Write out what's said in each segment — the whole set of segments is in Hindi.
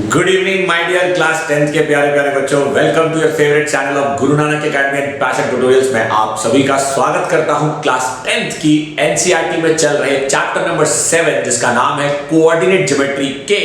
Good evening my dear class 10th के प्यारे प्यारे बच्चों, welcome to your favourite channel of Guru Nanak academy and passion tutorials में आप सभी का स्वागत करता हूं। क्लास 10th की एनसीईआरटी में चल रहे चैप्टर नंबर 7 जिसका नाम है कोऑर्डिनेट ज्योमेट्री के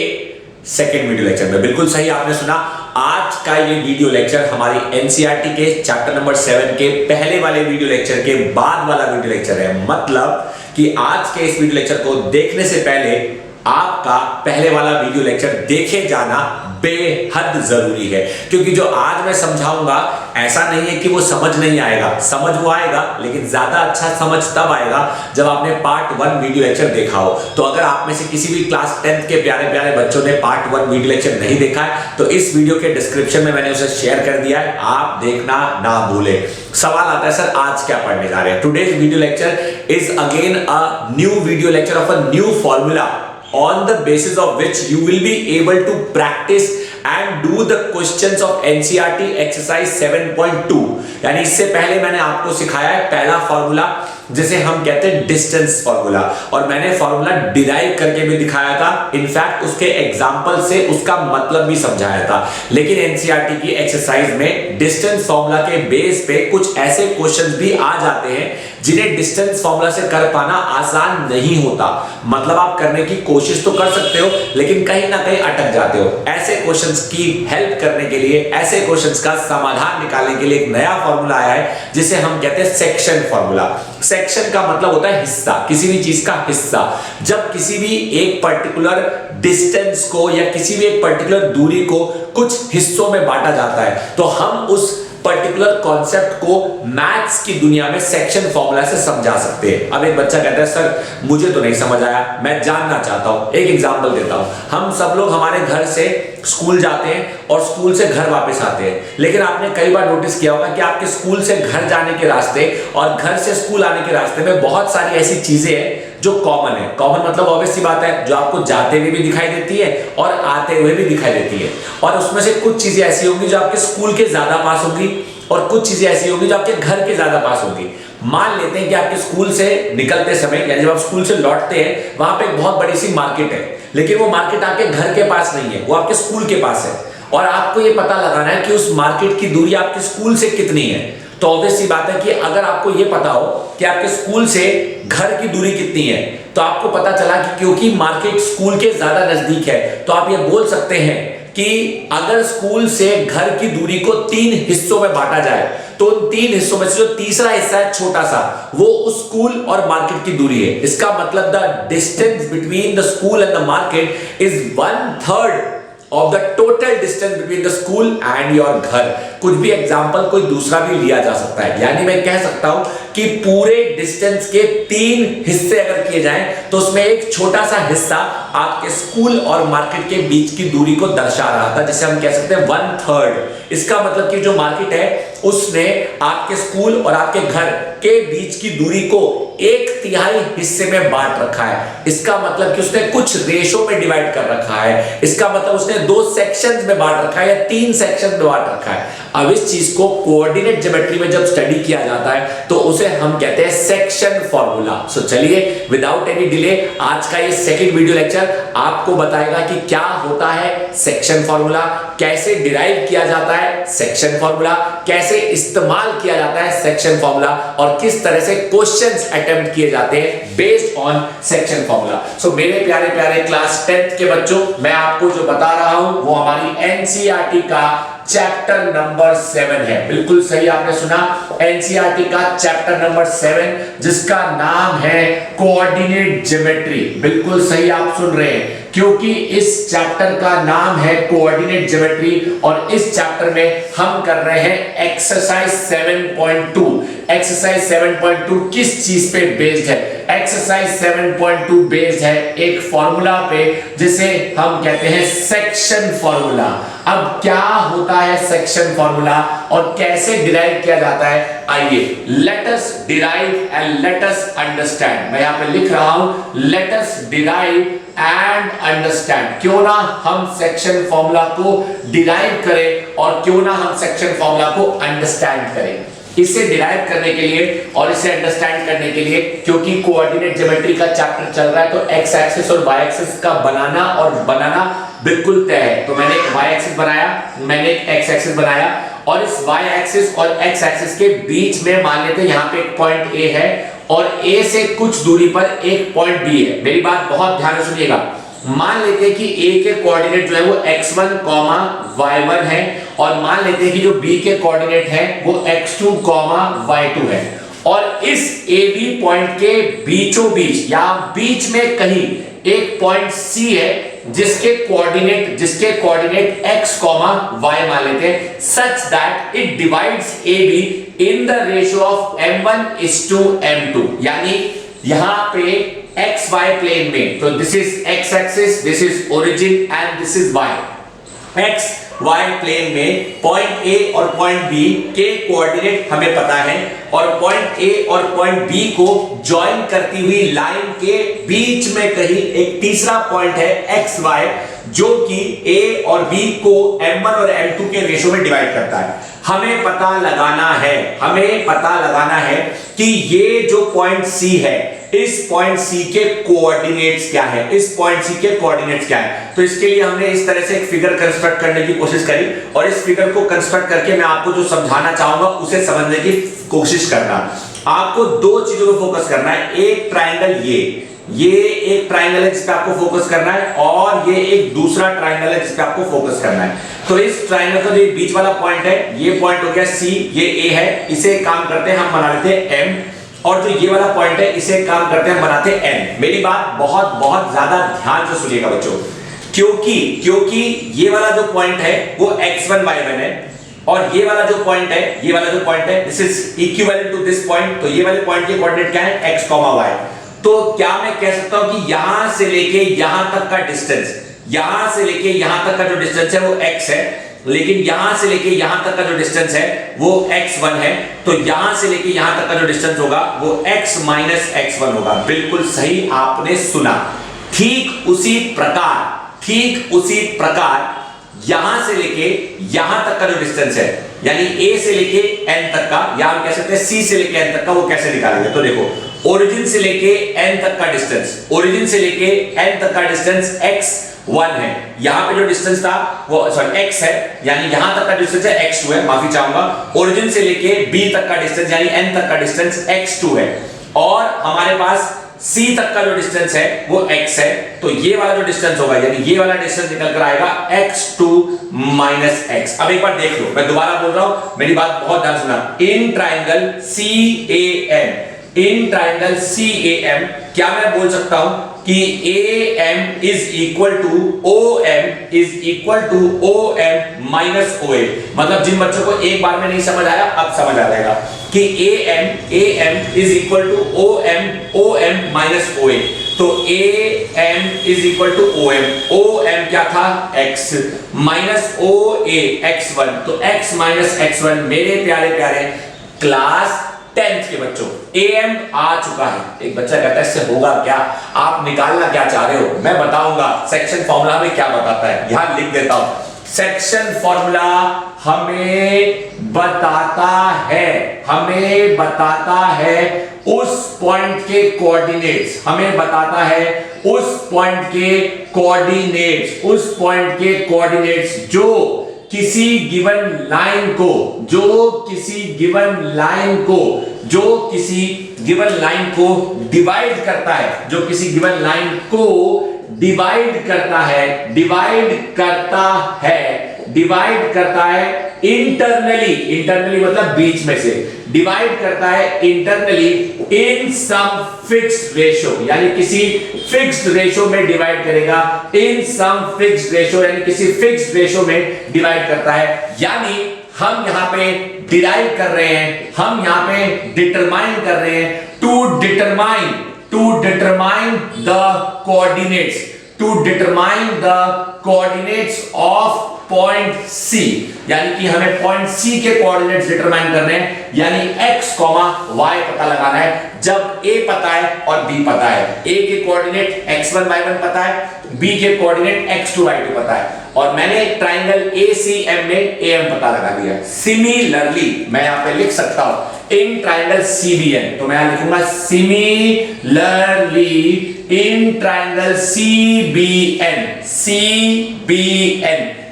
सेकंड वीडियो लेक्चर में। बिल्कुल सही आपने सुना, आज का ये वीडियो लेक्चर हमारी एनसीईआरटी के चैप्टर नंबर 7 के पहले वाले वीडियो लेक्चर के बाद वाला वीडियो लेक्चर है। मतलब कि आज के इस वीडियो लेक्चर को देखने से पहले आपका पहले वाला वीडियो लेक्चर देखे जाना बेहद जरूरी है, क्योंकि जो आज मैं समझाऊंगा ऐसा नहीं है कि वो समझ नहीं आएगा, समझ वो आएगा, लेकिन ज्यादा अच्छा समझ तब आएगा जब आपने पार्ट 1 वीडियो लेक्चर देखा हो। तो अगर आप में से किसी भी क्लास 10th के प्यारे प्यारे बच्चों ने पार्ट 1 वीडियो लेक्चर नहीं देखा है तो इस वीडियो के डिस्क्रिप्शन में मैंने उसे शेयर कर दिया है, आप देखना ना भूलें। सवाल आता है सर आज क्या पढ़ने जा रहे हैं। Today's video lecture is again a new video lecture of a new formula on the basis of which you will be able to practice and do the questions of NCERT exercise 7.2। यानी इससे पहले मैंने आपको सिखाया है पहला फॉर्मूला जिसे हम कहते हैं डिस्टेंस फॉर्मूला, और मैंने फॉर्मूला डिराइव करके भी दिखाया था। इनफैक्ट उसके एग्जांपल से उसका मतलब भी समझाया था। लेकिन एनसीईआरटी की एक्सरसाइज में डिस्टेंस फॉर्मूला के बेस पे कुछ ऐसे क्वेश्चंस भी आ जाते हैं जिन्हें डिस्टेंस फॉर्मूला से कर पाना आसान नहीं होता। मतलब आप करने की कोशिश तो कर सकते हो लेकिन कहीं ना कहीं अटक जाते हो। ऐसे क्वेश्चंस की हेल्प करने के लिए, ऐसे क्वेश्चंस का समाधान निकालने के लिए एक नया फॉर्मूला आया है जिसे हम कहते हैं सेक्शन फॉर्मूला। सेक्शन का मतलब होता है हिस्सा, किसी भी चीज का हिस्सा। जब किसी भी एक पर्टिकुलर डिस्टेंस को या किसी भी एक पर्टिकुलर दूरी को कुछ हिस्सों में बांटा जाता है तो हम उस पर्टिकुलर कॉन्सेप्ट को मैथ्स की दुनिया में सेक्शन फॉर्मूला से समझा सकते हैं। अब एक बच्चा कहता है सर मुझे तो नहीं समझ आया, मैं जानना चाहता हूं। एक एग्जांपल देता हूं। हम सब लोग हमारे घर से स्कूल जाते हैं और स्कूल से घर वापस आते हैं, लेकिन आपने कई बार नोटिस किया होगा कि आपके स्कूल से घर जाने के रास्ते और घर से स्कूल आने के रास्ते में बहुत सारी ऐसी चीजें हैं जो कॉमन है। कॉमन मतलब ऑब्वियस सी बात है, जो आपको जाते हुए भी दिखाई देती है और आते हुए भी दिखाई देती है। और उसमें से कुछ चीजें ऐसी होंगी जो आपके स्कूल के ज्यादा पास होंगी और कुछ चीजें ऐसी होंगी जो आपके घर के ज्यादा पास होंगी। मान लेते हैं कि आपके स्कूल से निकलते समय यानी जब आप स्कूल से लौटते हैं वहां पे एक बहुत बड़ी सी मार्केट है, लेकिन वो मार्केट आपके घर के पास नहीं है, वो आपके स्कूल के पास है। और आपको ये पता लगाना है कि उस मार्केट की दूरी आपके स्कूल से कितनी है। तो ऑब्वियस सी बात है कि अगर आपको ये पता हो कि आपके स्कूल से घर की दूरी कितनी है तो आपको पता चला कि क्योंकि मार्केट स्कूल के ज्यादा नजदीक है तो आप ये बोल सकते हैं कि अगर स्कूल से घर की दूरी को 3 हिस्सों में बांटा जाए तो उन 3 हिस्सों में से जो तीसरा हिस्सा है छोटा सा, वो उस स्कूल और मार्केट की दूरी है। इसका मतलब the distance between the school and the market is 1/3 of the total distance between the school and your घर। कुछ भी एग्जांपल कोई दूसरा भी लिया जा सकता है। यानी मैं कह सकता हूं कि पूरे डिस्टेंस के 3 हिस्से अगर किए जाएं तो उसमें एक छोटा सा हिस्सा आपके स्कूल और मार्केट के बीच की दूरी को दर्शा रहा था, जिसे हम कह सकते हैं 1/3। इसका मतलब कि जो मार्केट है उसने आपके स्कूल और आपके घर के बीच की दूरी को 1/3 हिस्से में बांट रखा है। इसका मतलब कि उसने कुछ रेशो में डिवाइड कर रखा है। इसका मतलब उसने 2 सेक्शंस में बांट रखा है या 3 सेक्शन में बांट रखा है। अब इस चीज को कोऑर्डिनेट ज्योमेट्री में जब स्टडी किया जाता है तो उसे हम कहते हैं सेक्शन फॉर्मूला। सो चलिए विदाउट एनी डिले आज का ये सेकंड वीडियो लेक्चर आपको बताएगा कि क्या होता है सेक्शन फॉर्मूला, कैसे डिराइव किया जाता है सेक्शन फॉर्मूला, कैसे इस्तेमाल किया जाता है सेक्शन फॉर्मूला और किस तरह से क्वेश्चंस अटेम्प्ट किए जाते हैं बेस्ड ऑन सेक्शन फॉर्मूला। सो मेरे प्यारे प्यारे क्लास 10th के बच्चों, मैं आपको जो बता रहा हूं वो हमारी एनसीईआरटी का चैप्टर नंबर 7 है। बिल्कुल सही आपने सुना, एनसीईआरटी का चैप्टर नंबर 7 जिसका नाम है कोऑर्डिनेट ज्योमेट्री। बिल्कुल सही आप सुन रहे हैं, क्योंकि इस चैप्टर का नाम है कोऑर्डिनेट ज्योमेट्री और इस चैप्टर में हम कर रहे हैं एक्सरसाइज 7.2। एक्सरसाइज 7.2 किस चीज पे बेस्ड है? एक्सरसाइज 7.2 बेस्ड है एक फॉर्मूला पे जिसे हम कहते हैं सेक्शन फॉर्मूला। अब क्या होता है सेक्शन फॉर्मूला और कैसे डिराइव किया जाता है, आइए let us derive and let us understand. मैं यहां पे लिख रहा हूं let us derive and understand. क्यों ना हम सेक्शन फॉर्मूला को डिराइव करें और क्यों ना हम सेक्शन फॉर्मूला को अंडरस्टैंड करें। इसे डिराइव करने के लिए और इसे अंडरस्टैंड करने के लिए, क्योंकि कोऑर्डिनेट ज्योमेट्री का चैप्टर चल रहा है, तो एक्स एक्सिस और वाई एक्सिस का बनाना बिल्कुल तय है। तो मैंने एक वाई एक्सिस बनाया, मैंने एक एक्स एक्सिस बनाया, और इस वाई एक्सिस और एक्स एक्सिस के बीच में मान लेते हैं यहाँ पे एक पॉइंट ए है और ए से कुछ दूरी पर एक पॉइंट बी है। मेरी बात बहुत ध्यान से सुनिएगा। मान लेते हैं कि ए के कोऑर्डिनेट जो है वो x1, y1 है, और मान लेते हैं कि जो b के कोऑर्डिनेट है वो x2, y2 है, और इस AB पॉइंट के बीचों बीच या बीच में कहीं एक पॉइंट C है जिसके कोऑर्डिनेट x, y मान लेते हैं, such that it divides AB in the ratio of m1:m2, यानी यहां पे एक्स वाई प्लेन में, तो this is x axis, this is origin and this is y. X y plane में पॉइंट ए और पॉइंट बी के कोऑर्डिनेट हमें पता है, और पॉइंट ए और पॉइंट बी को ज्वाइन करती हुई लाइन के बीच में कहीं एक तीसरा पॉइंट है एक्स वाई, जो कि ए और बी को m1 और m2 के रेशो में डिवाइड करता है। हमें पता लगाना है कि ये जो पॉइंट C है, इस पॉइंट C के कोऑर्डिनेट्स क्या है, तो इसके लिए हमने इस तरह से एक फिगर कंस्ट्रक्ट करने की कोशिश करी, और इस फिगर को कंस्ट्रक्ट करके मैं आपको जो समझाना चाहूंगा उसे समझने की कोशिश करना। आपको दो चीजों पर फोकस करना है, एक ट्राइंगल, ये एक ट्राइंगल है जिस पे आपको फोकस करना है, और ये एक दूसरा ट्राइंगल है जिस पे आपको फोकस करना है। तो इस ट्राइंगल का जो बीच वाला पॉइंट है, ये पॉइंट हो गया C, ये A है, इसे काम करते हैं हम बना लेते हैं M, और जो ये वाला पॉइंट है इसे काम करते हैं बनाते हैं N। मेरी बात बहुत ज्यादा ध्यान से सुनिएगा बच्चों, क्योंकि ये वाला जो पॉइंट है वो x1 y1 है, और ये वाला जो पॉइंट है this is equivalent to this point, तो ये वाले पॉइंट के कोऑर्डिनेट क्या है x, y। तो क्या मैं कह सकता हूं कि यहां से लेके यहां तक का डिस्टेंस, जो डिस्टेंस है वो x है, लेकिन यहां से लेके यहां तक का जो डिस्टेंस है वो x1 है, तो यहां से लेके यहां तक का जो डिस्टेंस होगा वो x माइनस x1 होगा। बिल्कुल सही आपने सुना। ठीक उसी प्रकार यहां से लेके यहां तक का जो डिस्टेंस है, यानी a से लेके n तक का, या हम कह सकते हैं c से लेके n तक का, वो कैसे निकालेंगे? तो देखो, ओरिजिन से लेके n तक का डिस्टेंस x1 है, यहां पे जो डिस्टेंस था वो x है, यानी यहां तक का डिस्टेंस है x2 है, माफी चाहूंगा। ओरिजिन से लेके b तक का डिस्टेंस यानी n तक का डिस्टेंस x2 है, और हमारे पास C तक का जो डिस्टेंस है वो x है, तो ये वाला जो डिस्टेंस होगा, यानी ये वाला डिस्टेंस निकल कर आएगा x2 माइनस x। अब एक बार देख लो, मैं दोबारा बोल रहा हूं, मेरी बात बहुत ध्यान सुनना। इन ट्राइंगल CAM क्या मैं बोल सकता हूं कि AM is equal to OM minus OA। मतलब जिन बच्चों को एक बार में नहीं समझ आया, अब समझ आ जाएगा कि AM is equal to OM minus OA। तो AM is equal to OM क्या था? x माइनस OA x1, तो x माइनस x1। मेरे प्यारे क्लास 10th के बच्चों, AM आ चुका है। एक बच्चा कहता है इससे होगा क्या, आप निकालना क्या चाह रहे हो? मैं बताऊंगा सेक्शन फॉर्मूला में क्या बताता है, यहां लिख देता हूं। सेक्शन फॉर्मूला हमें बताता है उस पॉइंट के कोऑर्डिनेट्स, उस पॉइंट के कोऑर्डिनेट्स जो किसी गिवन लाइन को डिवाइड करता है इंटरनली मतलब बीच में से डिवाइड करता है internally in some fixed ratio, यानी किसी फिक्स्ड रेशो में डिवाइड करेगा, इन सम फिक्स्ड रेशो यानी किसी फिक्स्ड रेशो में डिवाइड करता है। यानी हम यहां पे डिराइव कर रहे हैं, हम यहां पे डिटरमाइन कर रहे हैं to determine the coordinates of point C, यानी कि हमें पॉइंट C के कोऑर्डिनेट्स डिटरमाइन करने हैं, यानी x, y पता लगाना है। जब A पता है और B पता है, A के कोऑर्डिनेट x1 y1 पता है, B के कोऑर्डिनेट x2 y2 पता है। और मैंने ट्राइंगल ACM में AM पता लगा दिया। सिमिलरली मैं यहां पे लिख सकता हूं इन ट्राइंगल CBN, तो मैं यहां लिखूंगा सिमिलरली इन ट्राइंगल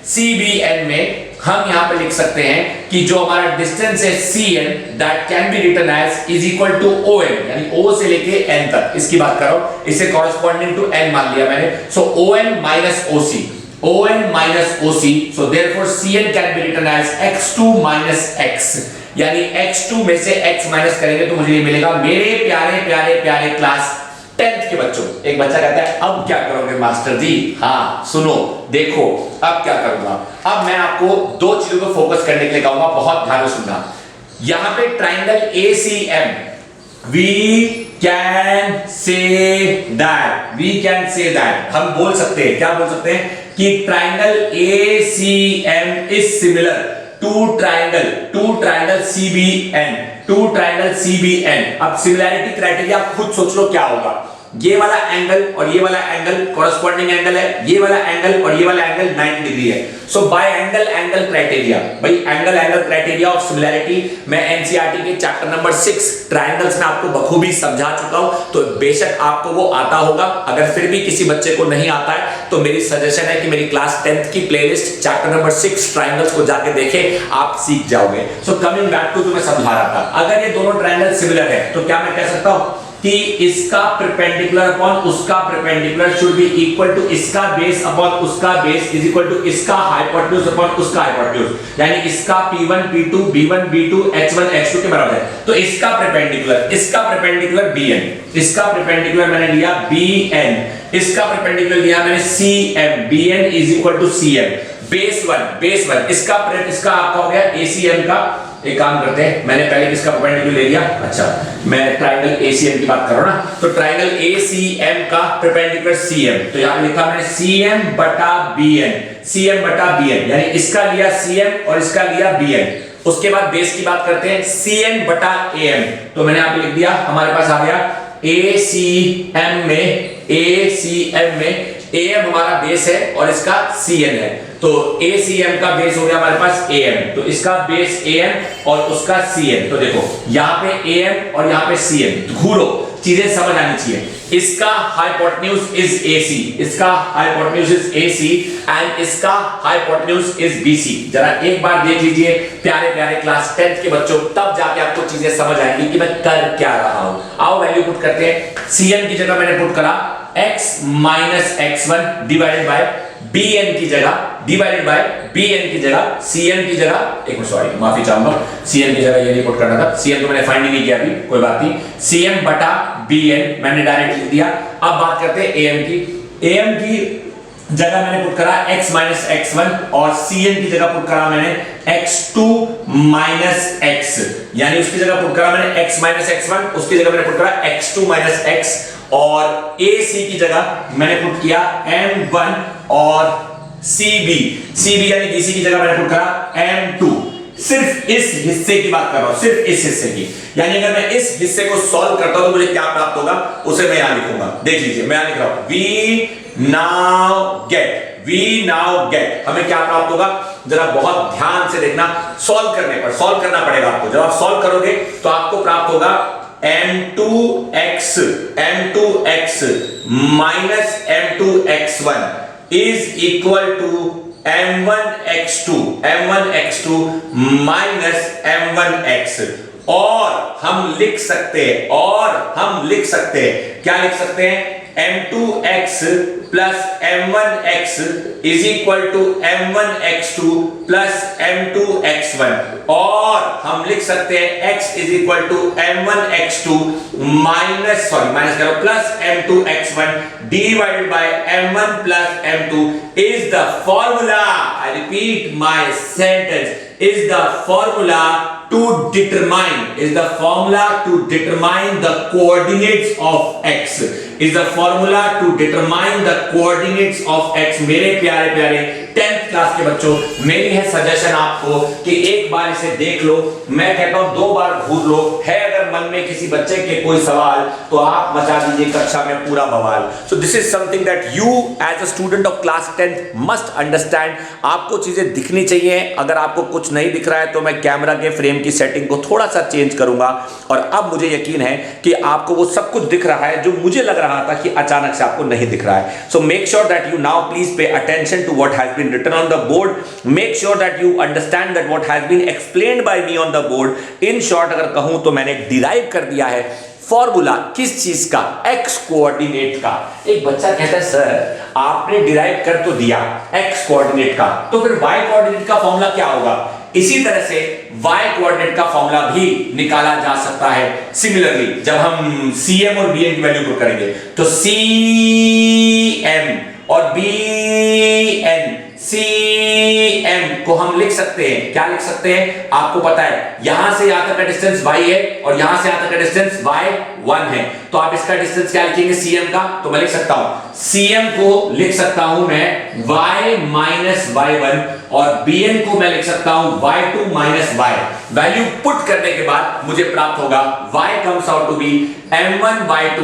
CBN में हम यहां पे लिख सकते हैं कि जो हमारा डिस्टेंस है CN that can be written as is equal to OM, यानी O से लेके N तक, इसकी बात कर रहा हूं, इसे कॉरेस्पॉन्डिंग टू N मान लिया मैंने। सो ON minus OC, so therefore CN can be written as x2 minus x, यानी x2 में से x माइनस करेंगे तो मुझे ये मिलेगा। मेरे प्यारे प्यारे प्यारे क्लास 10th के बच्चों, एक बच्चा कहता है अब क्या करोगे मास्टर जी? हाँ सुनो, देखो अब क्या करूंगा। अब मैं आपको दो चीजों को फोकस करने के लिए कहूंगा, बहुत ध्यान से सुनना। यहां पे triangle ACM we can say that हम बोल सकते हैं, क्या बोल सकते हैं कि triangle ACM is similar to triangle CBN। अब सिमिलैरिटी क्राइटेरिया आप खुद सोच लो क्या होगा। ये वाला एंगल और ये वाला एंगल कॉरेस्पॉन्डिंग एंगल है, ये वाला एंगल और ये वाला एंगल 90 डिग्री है। सो बाय एंगल क्राइटेरिया, भाई एंगल क्राइटेरिया ऑफ सिमिलैरिटी मैं एनसीईआरटी के चैप्टर नंबर 6 ट्रायंगल्स में आपको बखूबी समझा चुका हूं, तो बेशक आपको वो आता होगा। अगर फिर भी किसी बच्चे को नहीं आता है तो मेरी सजेशन है कि मेरी क्लास 10th की प्लेलिस्ट चैप्टर नंबर 6 ट्रायंगल्स को जाके देखें, आप सीख जाओगे। सो कमिंग बैक टू जो मैं समझा रहा था, अगर ये दोनों ट्रायंगल सिमिलर है तो क्या मैं कह सकता हूं कि इसका परपेंडिकुलर अपॉन उसका perpendicular should be equal to इसका बेस अपॉन उसका बेस इज इक्वल टू इसका हाइपोटेन्यूज अपॉन उसका हाइपोटेन्यूज, यानी इसका P1 P2 B1 B2 H1 H2 के बराबर है। तो इसका परपेंडिकुलर BN, इसका परपेंडिकुलर मैंने लिया BN, इसका परपेंडिकुलर लिया मैंने CM, BN is equal to CM। Base 1 इसका आपका हो गया ACM का। एक काम करते हैं, मैंने पहले किसका परपेंडिकुलर ले लिया, अच्छा मैं ट्राइंगल ACM की बात कर रहा हूं ना, तो ट्राइंगल ACM का परपेंडिकुलर CM, तो यहां लिखा मैंने CM बटा BN, यानी इसका लिया CM और इसका लिया BN। उसके बाद बेस की बात करते हैं, CN बटा AM, तो मैंने यहां पे लिख दिया, हमारे पास आ गया ACM में AM हमारा बेस है और इसका CN है, तो ACM का बेस हो गया हमारे पास AM, तो इसका बेस AM और उसका CN। तो देखो यहां पे AM और यहां पे CN, घूरो चीजें समझ आनी चाहिए। इसका हाइपोटेन्यूज इज AC एंड इसका हाइपोटेन्यूज इज BC। जरा एक बार देख लीजिए प्यारे प्यारे क्लास 10th के बच्चों, तब जाके आपको चीजें समझ आएंगी कि मैं कर क्या रहा हूं। आओ वैल्यू पुट करते हैं। CN की जगह मैंने पुट करा x minus x1 divided by BN की जगह CN की जगह, एक मिनट सॉरी माफी चाहूंगा, CN की जगह ये नहीं पुट करना था, CN को मैंने फाइंड नहीं किया अभी, कोई बात नहीं। CM बटा BN मैंने डायरेक्ट लिख दिया। अब बात करते हैं AM की जगह मैंने पुट करा x माइनस x1 और CN की जगह पुट करा मैंने x2 माइनस x, यानी उसकी जगह पुट करा मैंने x माइनस x1, उसकी जगह मैंने पुट करा x2 माइनस x, और AC की जगह मैंने पुट किया M1 और CB यानी BC की जगह मैंने पुट करा M2। सिर्फ इस हिस्से की बात कर रहा हूं, सिर्फ इस हिस्से की, यानी अगर मैं इस हिस्से को सॉल्व करता हूं तो मुझे क्या प्राप्त होगा उसे मैं यहां लिखूंगा। देख लीजिए मैं यहां लिख रहा हूं वी नाउ गेट, हमें क्या प्राप्त होगा जरा बहुत ध्यान से देखना। सॉल्व करना पड़ेगा आपको। जब आप सॉल्व करोगे तो आपको प्राप्त होगा M2x minus M2x1 is equal to M1x2 minus M1x, और हम लिख सकते हैं क्या लिख सकते हैं, M2x plus M1x is equal to M1x2 plus M2x1, और हम लिख सकते हैं x is equal to M1x2 minus करो plus M2x1 divided by M1 plus M2 is the formula, I repeat my sentence, is the formula to determine the coordinates of x, is the formula to determine the coordinates of x। मेरे प्यारे प्यारे 10th क्लास के बच्चों, मेरी है सजेशन आपको कि एक बार इसे देख लो, मैं कहता हूं 2 बार घूर लो। है अगर मन में किसी बच्चे के कोई सवाल तो आप मचा दीजिए कक्षा में पूरा बवाल। So this is something that you as a student of class 10th must understand. आपको चीजें दिखनी चाहिए। अगर आपको कुछ नहीं दिख रहा है तो मैं कैमरा के फ्रेम की सेटिंग को थोड़ा सा चेंज करूंगा, और अब मुझे यकीन है कि आपको वो सब कुछ दिख रहा है जो मुझे लग रहा था कि अचानक से आपको नहीं दिख रहा है। So make sure that you now please pay attention to what has been written on the board. Make sure that you understand that what has been explained by me on the board. In short अगर कहूं तो मैंने डिराइव कर दिया है फॉर्मूला किस चीज का, एक्स कोऑर्डिनेट का। एक बच्चा कहता है सर आपने डिराइव कर तो दिया एक्स कोऑर्डिनेट का, तो फिर वाई कोऑर्डिनेट का फॉर्मूला क्या होगा? इसी तरह से वाई कोऑर्डिनेट का फॉर्मूला भी निकाला जा सकता है। सिमिलरली जब हम सीएम और बीएम की वैल्यू को करेंगे तो सीएम और बीएन, सीएम को हम लिख सकते हैं, क्या लिख सकते हैं आपको पता है, यहां से यहां तक का डिस्टेंस y है और यहां से यहां तक का डिस्टेंस y1 है, तो आप इसका डिस्टेंस क्या लिखेंगे सीएम का? तो मैं लिख सकता हूं सीएम को लिख सकता हूं मैं y माइनस y1 और bn को मैं लिख सकता हूं y2 minus y। Value put करने के बाद मुझे प्राप्त होगा y comes out to be m1 y2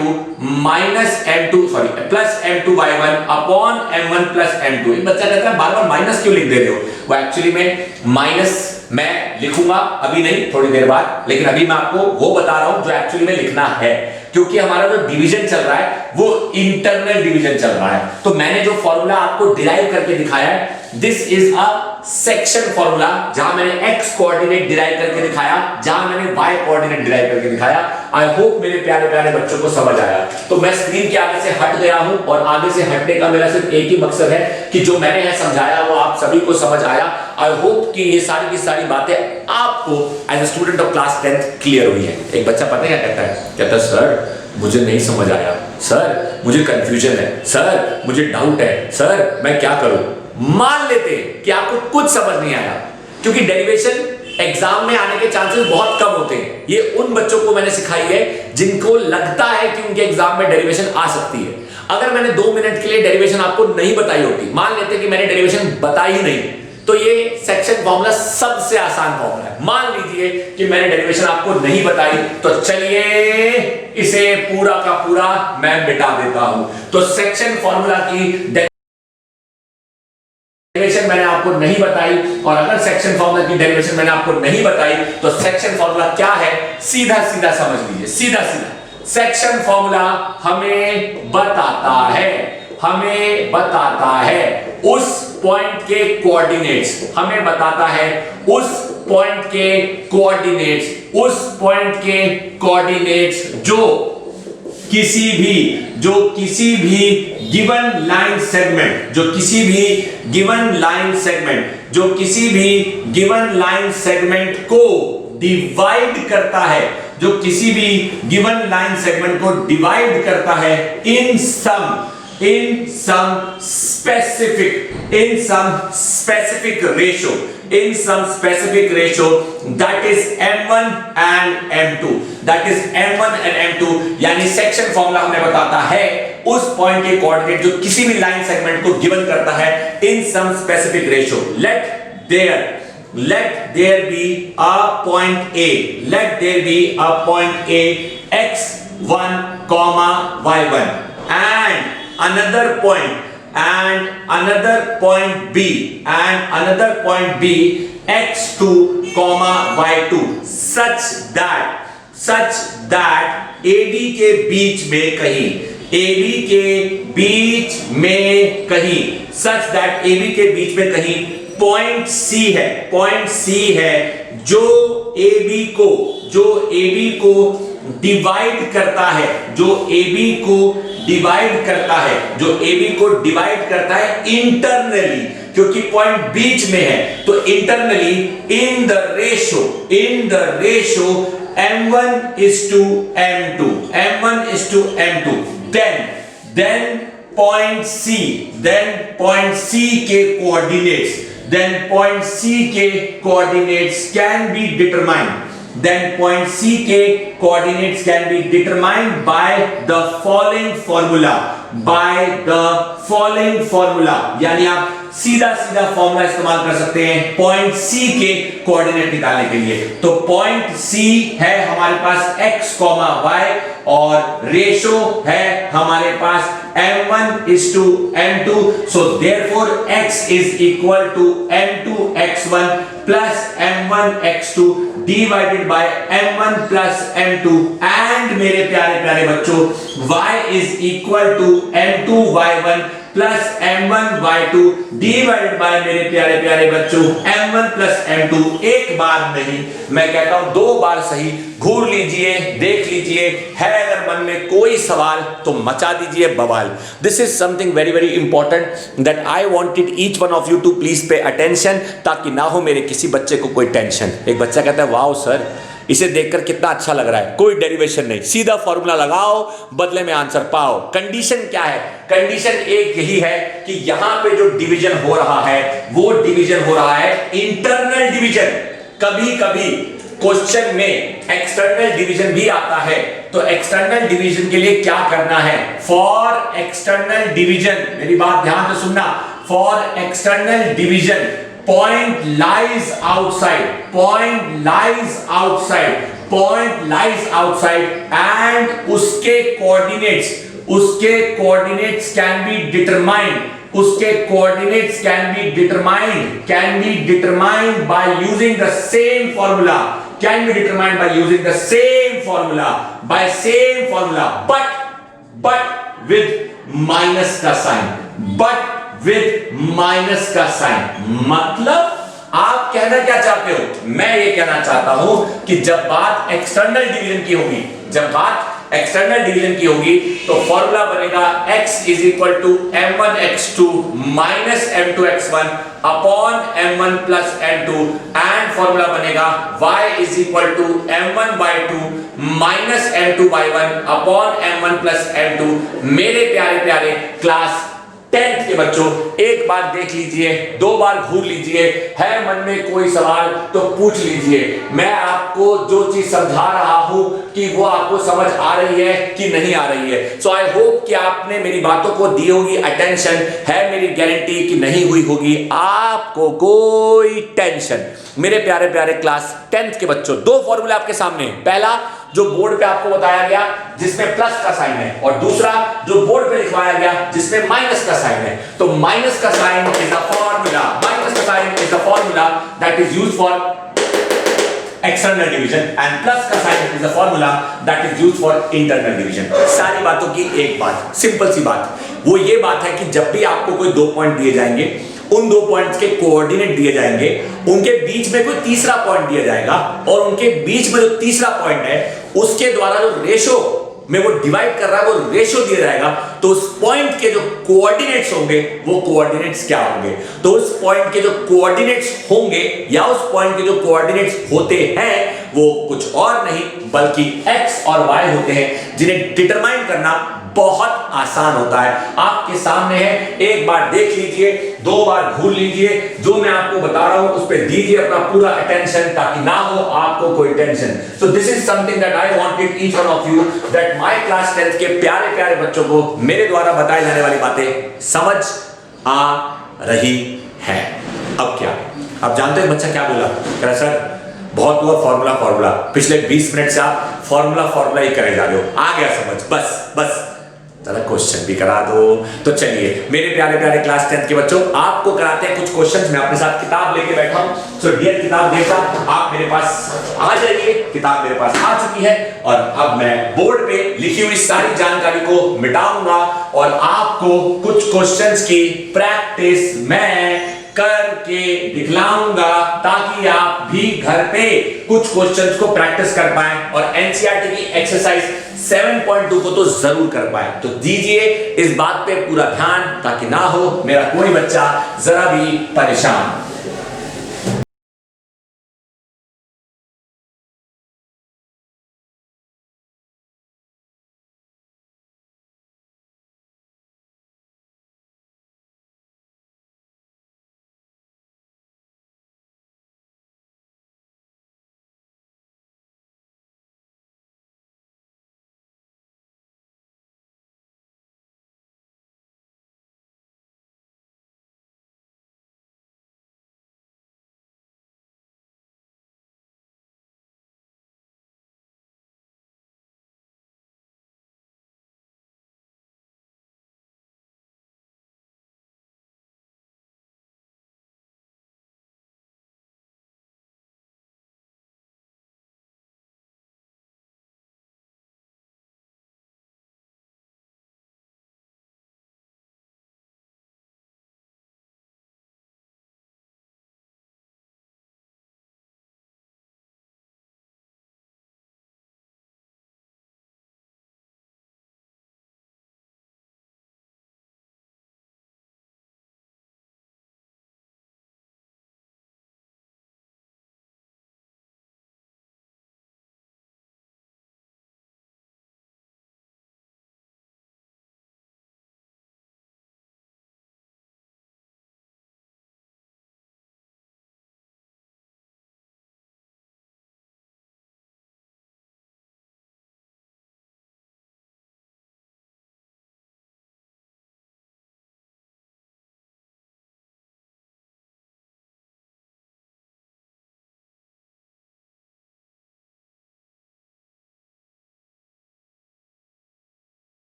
minus m2 sorry plus m2 y1 upon m1 plus m2। एक बच्चा कहता है बार बार माइनस क्यों लिख दे रहे हो? वो एक्चुअली में माइनस मैं लिखूंगा अभी नहीं, थोड़ी देर बाद, लेकिन अभी मैं आपको वो बता रहा हूं जो एक्चुअली में लिखना है, क्योंकि हमारा जो डिवीजन चल रहा है वो इंटरनल डिवीजन चल रहा है। तो मैंने जो फॉर्मूला आपको डिराइव करके दिखाया है, this is a section formula, जहां मैंने एक्स कोऑर्डिनेट डिराइव करके दिखाया, जहां मैंने वाई कोऑर्डिनेट डिराइव करके दिखाया। आई होप मेरे प्यारे प्यारे बच्चों को समझ आया। तो मैं स्क्रीन के आगे से हट गया हूं, और आगे से हटने का मेरा सिर्फ एक ही मकसद है कि जो मैंने है समझाया वो आप सभी को समझ आया। आई होप कि ये सारी की सारी बातें आपको as a student of class 10th clear हुई है। एक बच्चा पता है क्या कहता है? कहता है सर मुझे नहीं समझ आया, सर मुझे कंफ्यूजन है, सर मुझे डाउट है, सर मैं क्या करूं? मान लेते हैं कि आपको कुछ समझ नहीं आया, क्योंकि डेरिवेशन एग्जाम में आने के चांसेस बहुत कम होते हैं। ये उन बच्चों को मैंने सिखाई है जिनको लगता है कि उनके एग्जाम में डेरिवेशन आ सकती है। अगर मैंने 2 मिनट के लिए डेरिवेशन आपको नहीं बताई होती, मान लेते हैं कि मैंने डेरिवेशन बताई ही नहीं, तो ये सेक्शन फॉर्मूला सबसे आसान फॉर्मूला है। मान लीजिए कि मैंने डेरिवेशन आपको नहीं बताई, तो चलिए इसे पूरा का पूरा मैं मिटा देता हूं। तो सेक्शन फॉर्मूला की डेरिवेशन मैंने आपको नहीं बताई, और अगर सेक्शन फॉर्मूला की डेरिवेशन मैंने आपको नहीं बताई तो सेक्शन फॉर्मूला क्या है सीधा सीधा समझ लीजिए। सीधा सीधा सेक्शन फॉर्मूला हमें बताता है उस पॉइंट के कोऑर्डिनेट्स, हमें बताता है उस पॉइंट के कोऑर्डिनेट्स जो किसी भी गिवन लाइन सेगमेंट को डिवाइड करता है, इन some specific ratio that is m1 and m2 यानी सेक्शन फॉर्मूला हमें बताता है उस पॉइंट के कोऑर्डिनेट जो किसी भी लाइन सेगमेंट को गिवन करता है in some specific ratio. let there be a point A x1 y1 and another point B x2 y2 such that AB के बीच में कहीं पॉइंट C है जो AB को डिवाइड करता है इंटरनली, क्योंकि पॉइंट बीच में है तो internally in the ratio m1:m2 then point C के coordinates can be determined then point C के coordinates can be determined by the following formula. By the following formula, यानी आप सीधा सीधा फॉर्मूला इस्तेमाल कर सकते हैं पॉइंट C के कोऑर्डिनेट निकालने के लिए। तो पॉइंट C है हमारे पास x, y और रेशो है हमारे पास m1:m2, so therefore x is equal to m2x1 plus m1x2 divided by m1 plus m2, and मेरे प्यारे प्यारे बच्चों y is equal to m2y1 plus m1y2 divided by मेरे प्यारे प्यारे बच्चों m1 प्लस m2। एक बार नहीं, मैं कहता हूं 2 बार सही घूर लीजिए, देख लीजिए, है अगर मन में कोई सवाल तो मचा दीजिए बवाल। This is something very very important that I wanted each one of you to please pay attention, ताकि ना हो मेरे किसी बच्चे को कोई टेंशन। एक बच्चा कहता है वाओ सर, इसे देखकर कितना अच्छा लग रहा है, कोई डेरिवेशन नहीं, सीधा फॉर्मूला लगाओ, बदले में आंसर पाओ। कंडीशन क्या है? कंडीशन एक यही है कि यहां पे जो डिवीजन हो रहा है वो डिवीजन हो रहा है इंटरनल डिवीजन। कभी कभी क्वेश्चन में एक्सटर्नल डिवीजन भी आता है, तो एक्सटर्नल डिवीजन के लिए क्या करना है? फॉर एक्सटर्नल डिवीजन, मेरी बात ध्यान से सुनना, for external division point lies outside, point lies outside, point lies outside and उसके coordinates can be determined, उसके coordinates can be determined by using the same formula, can be determined by using the same formula, but with minus का sign, विद माइनस का साइन। मतलब आप कहना क्या चाहते हो? मैं ये कहना चाहता हूं कि जब बात एक्सटर्नल डिवीजन की होगी तो फॉर्मूला बनेगा x is equal to m1x2 minus m2x1 upon m1 plus m2, and formula बनेगा y is equal to m1y2 minus m2y1 upon m1 plus m2। मेरे प्यारे प्यारे क्लास 10th के बच्चों, एक बार देख लीजिए, 2 बार घूर लीजिए, है मन में कोई सवाल तो पूछ लीजिए। मैं आपको जो चीज समझा रहा हूं कि वो आपको समझ आ रही है कि नहीं आ रही है। सो आई होप कि आपने मेरी बातों को दी होगी अटेंशन, है मेरी गारंटी कि नहीं हुई होगी आपको कोई टेंशन। मेरे प्यारे प्यारे क्लास 10th के बच्चों, 2 फॉर्मूले आपके सामने, पहला जो बोर्ड पे आपको बताया गया जिसमें प्लस का साइन है, और दूसरा जो बोर्ड पे लिखवाया गया जिसमें माइनस का साइन है। तो माइनस का sign is a formula that is used for external division and plus का sign is a formula that is used for internal division. सारी बातों की एक बात, सिंपल सी बात, वो ये बात है कि जब भी आपको कोई 2 पॉइंट दिए जाएंगे, उन 2 पॉइंट्स के कोऑर्डिनेट दिए जाएंगे, उनके बीच में कोई तीसरा पॉइंट दिया जाएगा, और उनके बीच में जो तीसरा पॉइंट है उसके द्वारा जो रेशो में वो डिवाइड कर रहा है वो रेशो दिया जाएगा। तो उस पॉइंट के जो कोऑर्डिनेट्स होंगे वो कोऑर्डिनेट्स क्या होंगे? तो उस पॉइंट के जो कोऑर्डिनेट्स होंगे या उस पॉइंट के जो कोऑर्डिनेट्स होते हैं वो कुछ और नहीं बल्कि x और y होते हैं, जिन्हें डिटरमाइन करना बहुत आसान होता है। आपके सामने है, एक बार देख लीजिए, 2 बार घूर लीजिए, जो मैं आपको बता रहा हूं उस पे दीजिए अपना पूरा अटेंशन, ताकि ना हो आपको कोई tension. So this is something that I wanted each one of you, that my class 10th के प्यारे प्यारे बच्चों को मेरे द्वारा बताई जाने वाली बातें समझ आ रही है। अब क्या, आप जानते हैं बच्चा क्या बोला? कह रहा सर बहुत हुआ फॉर्मूला, पिछले 20 मिनट से आप फॉर्मूला ही करे जा रहे हो, आ गया समझ, बस जरा क्वेश्चन भी करा दो। तो चलिए मेरे प्यारे प्यारे क्लास 10th के बच्चों, आपको कराते हैं कुछ क्वेश्चंस। मैं अपने साथ किताब लेके बैठा हूं। सो डियर किताब देखा, आप मेरे पास आ जाइए, किताब मेरे पास आ चुकी है, और अब मैं बोर्ड पे लिखी हुई सारी जानकारी को मिटाऊंगा और आपको कुछ क्वेश्चंस की प्रैक्टिस मैं करके दिखलाऊंगा, ताकि आप भी घर पे कुछ क्वेश्चंस को प्रैक्टिस कर पाएं और एनसीईआरटी की एक्सरसाइज 7.2 को तो जरूर कर पाए। तो दीजिए इस बात पे पूरा ध्यान, ताकि ना हो मेरा कोई बच्चा जरा भी परेशान।